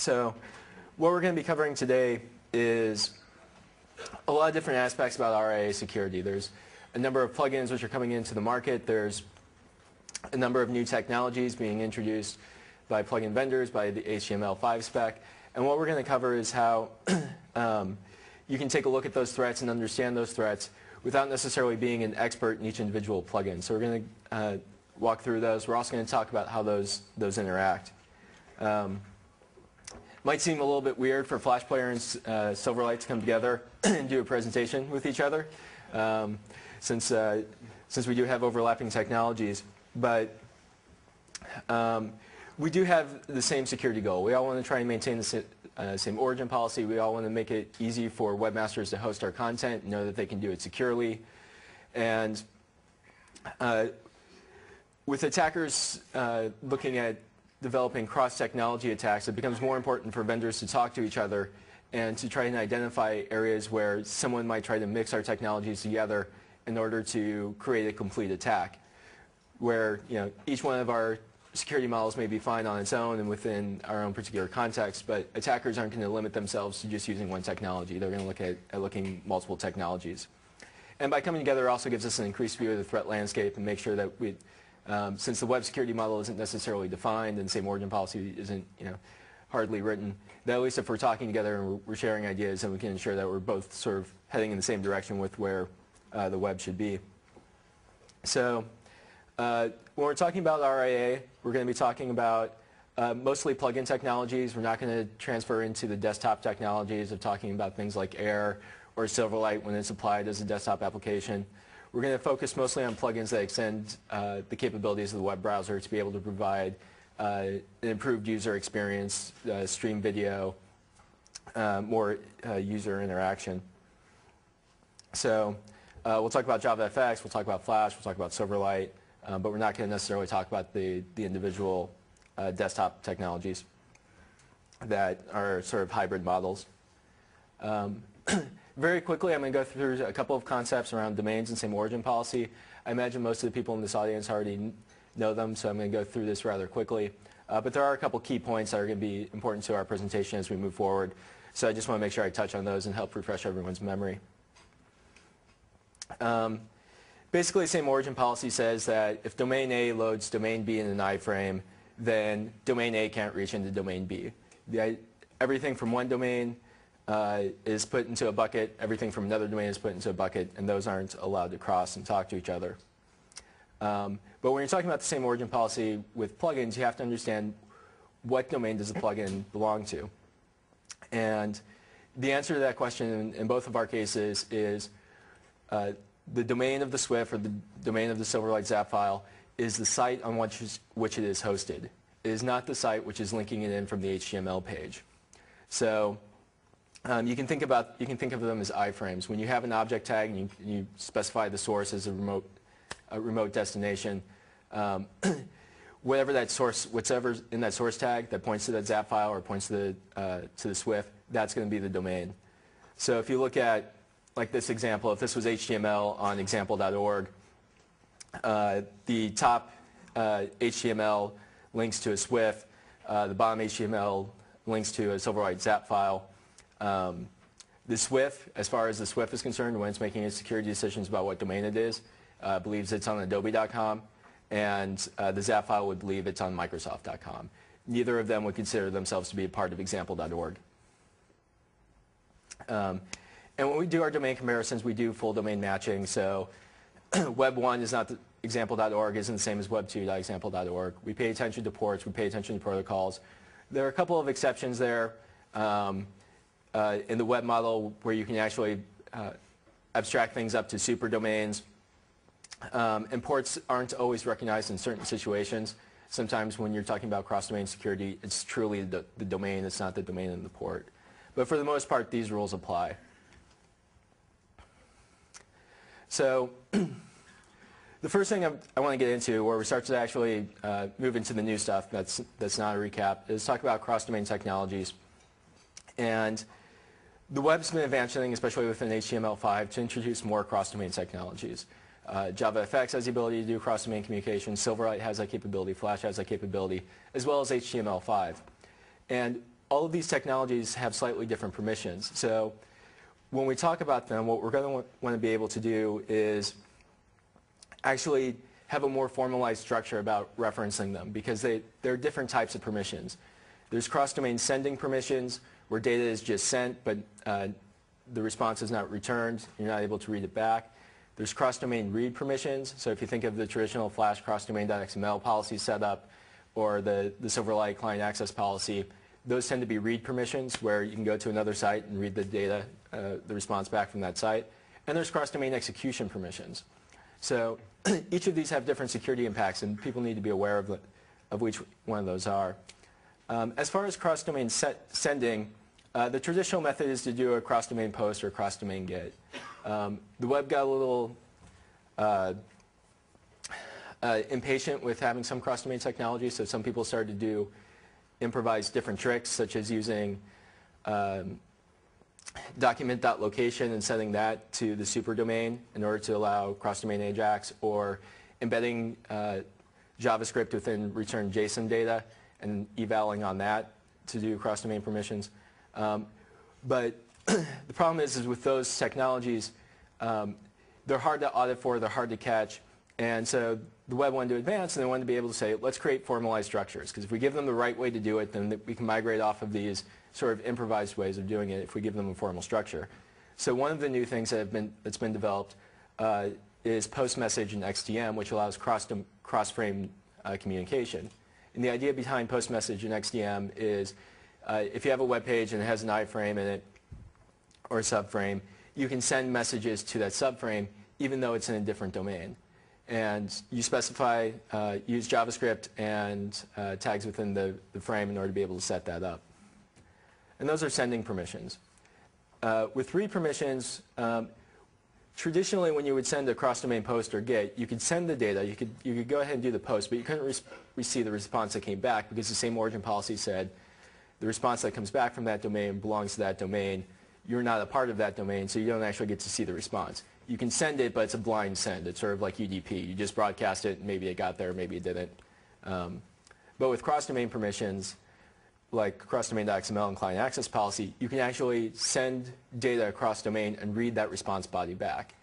So what we're going to be covering today is a lot of different aspects about RIA security. There's a number of plugins which are coming into the market. There's a number of new technologies being introduced by plugin vendors, by the HTML5 spec. And what we're going to cover is how you can take a look at those threats and understand those threats without necessarily being an expert in each individual plugin. So we're going to walk through those. We're also going to talk about how those interact. Might seem a little bit weird for Flash Player and Silverlight to come together and do a presentation with each other, since we do have overlapping technologies. But we do have the same security goal. We all want to try and maintain the same origin policy. We all want to make it easy for webmasters to host our content, know that they can do it securely. And with attackers looking at developing cross-technology attacks, it becomes more important for vendors to talk to each other and to try and identify areas where someone might try to mix our technologies together in order to create a complete attack, where each one of our security models may be fine on its own and within our own particular context, but attackers aren't going to limit themselves to just using one technology. They're going to look at looking multiple technologies. And by coming together, it also gives us an increased view of the threat landscape and make sure that we, since the web security model isn't necessarily defined and the same origin policy isn't hardly written, that at least if we're talking together and we're sharing ideas, then we can ensure that we're both sort of heading in the same direction with where the web should be. So when we're talking about RIA, we're going to be talking about mostly plugin technologies. We're not going to transfer into the desktop technologies of talking about things like Air or Silverlight when it's applied as a desktop application. We're going to focus mostly on plugins that extend the capabilities of the web browser to be able to provide an improved user experience, stream video, more user interaction. So we'll talk about JavaFX, we'll talk about Flash, we'll talk about Silverlight, but we're not going to necessarily talk about the individual desktop technologies that are sort of hybrid models. Very quickly, I'm going to go through a couple of concepts around domains and same origin policy. I imagine most of the people in this audience already know them, so I'm going to go through this rather quickly. But there are a couple key points that are going to be important to our presentation as we move forward. So I just want to make sure I touch on those and help refresh everyone's memory. Basically, same origin policy says that if domain A loads domain B in an iFrame, then domain A can't reach into domain B. Everything from one domain is put into a bucket, everything from another domain is put into a bucket, and those aren't allowed to cross and talk to each other. But when you're talking about the same origin policy with plugins, you have to understand what domain does the plugin belong to. And the answer to that question in both of our cases is the domain of the Swift or the domain of the Silverlight zap file is the site on which it is hosted. It is not the site which is linking it in from the HTML page. So you can think of them as iframes. When you have an object tag and you specify the source as a remote destination, whatever that source, whatever's in that source tag that points to that zap file or points to the Swift, that's going to be the domain. So if you look at like this example, if this was HTML on example.org, the top HTML links to a Swift, the bottom HTML links to a Silverlight zap file. The Swift, as far as the Swift is concerned, when it's making its security decisions about what domain it is, believes it's on adobe.com, and the zap file would believe it's on microsoft.com. Neither of them would consider themselves to be a part of example.org. And when we do our domain comparisons, we do full domain matching. So web1 is not the example.org isn't the same as web2.example.org. We pay attention to ports. We pay attention to protocols. There are a couple of exceptions there in the web model where you can actually abstract things up to super domains. And ports aren't always recognized in certain situations. Sometimes when you're talking about cross-domain security, it's truly the domain. It's not the domain in the port. But for the most part, these rules apply. So the first thing I want to get into, where we start to actually move into the new stuff that's not a recap, is talk about cross-domain technologies. And the web's been advancing, especially within HTML5, to introduce more cross-domain technologies. JavaFX has the ability to do cross-domain communication. Silverlight has that capability. Flash has that capability, as well as HTML5. And all of these technologies have slightly different permissions. So when we talk about them, what we're going to want to be able to do is actually have a more formalized structure about referencing them, because there are different types of permissions. There's cross-domain sending permissions, where data is just sent, but the response is not returned. You're not able to read it back. There's cross-domain read permissions. So if you think of the traditional Flash cross-domain.xml policy setup or the Silverlight client access policy, those tend to be read permissions, where you can go to another site and read the data, the response back from that site. And there's cross-domain execution permissions. So each of these have different security impacts, and people need to be aware of which one of those are. As far as cross-domain sending, the traditional method is to do a cross-domain post or a cross-domain get. The web got a little impatient with having some cross-domain technology, so some people started to do improvised different tricks, such as using document.location and setting that to the superdomain in order to allow cross-domain AJAX, or embedding JavaScript within return JSON data and evaluating on that to do cross-domain permissions. But the problem is with those technologies, they're hard to audit for, they're hard to catch, and so the web wanted to advance, and they wanted to be able to say, let's create formalized structures, because if we give them the right way to do it, then we can migrate off of these sort of improvised ways of doing it if we give them a formal structure. So one of the new things that's been developed is post message and XDM, which allows cross-frame communication. And the idea behind post message and XDM is if you have a web page and it has an iFrame in it or a subframe, you can send messages to that subframe even though it's in a different domain. And you specify, use JavaScript and tags within the frame in order to be able to set that up. And those are sending permissions. With read permissions, traditionally when you would send a cross-domain post or get, you could send the data, you could go ahead and do the post, but you couldn't receive the response that came back, because the same origin policy said the response that comes back from that domain belongs to that domain. You're not a part of that domain, so you don't actually get to see the response. You can send it, but it's a blind send. It's sort of like UDP. You just broadcast it, maybe it got there, maybe it didn't. But with cross-domain permissions, like cross-domain.xml and client access policy, you can actually send data across domain and read that response body back.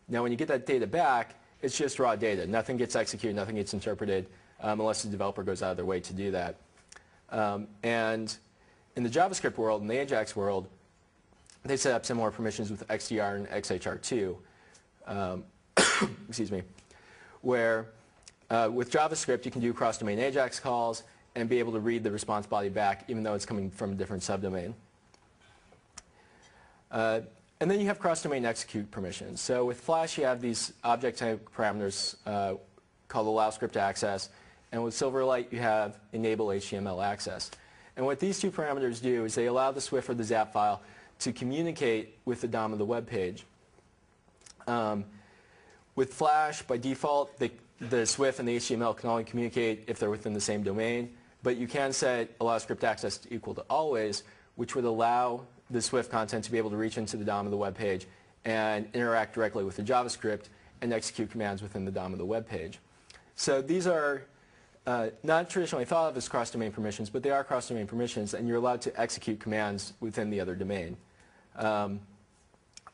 Now when you get that data back, it's just raw data. Nothing gets executed, nothing gets interpreted, unless the developer goes out of their way to do that. And in the JavaScript world, in the AJAX world, they set up similar permissions with XDR and XHR2, excuse me, where with JavaScript you can do cross-domain AJAX calls and be able to read the response body back even though it's coming from a different subdomain. And then you have cross-domain execute permissions. So with Flash you have these object type parameters called allow script access, and with Silverlight you have enable HTML access. And what these two parameters do is they allow the SWF or the ZAP file to communicate with the DOM of the web page. With Flash, by default, the SWF and the HTML can only communicate if they're within the same domain, but you can set allow script access to equal to always, which would allow the SWF content to be able to reach into the DOM of the web page and interact directly with the JavaScript and execute commands within the DOM of the web page. So these are not traditionally thought of as cross-domain permissions, but they are cross-domain permissions, and you're allowed to execute commands within the other domain.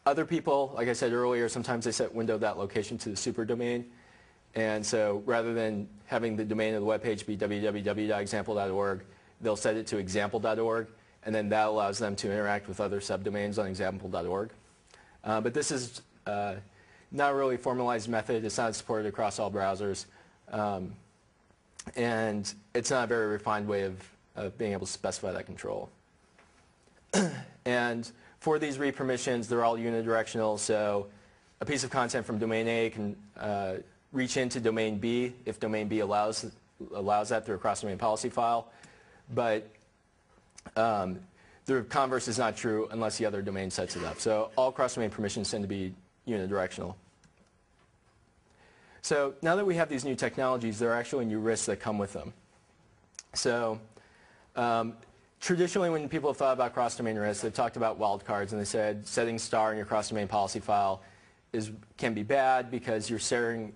Other people, like I said earlier, sometimes they set window.location to the superdomain, and so rather than having the domain of the web page be www.example.org, they'll set it to example.org, and then that allows them to interact with other subdomains on example.org. But this is not really a formalized method. It's not supported across all browsers. And it's not a very refined way of being able to specify that control. And for these read permissions, they're all unidirectional, so a piece of content from domain A can reach into domain B if domain B allows that through a cross-domain policy file. But the converse is not true unless the other domain sets it up. So all cross-domain permissions tend to be unidirectional. So now that we have these new technologies, there are actually new risks that come with them. So traditionally when people have thought about cross-domain risks, they've talked about wildcards, and they said setting star in your cross-domain policy file can be bad because you're sharing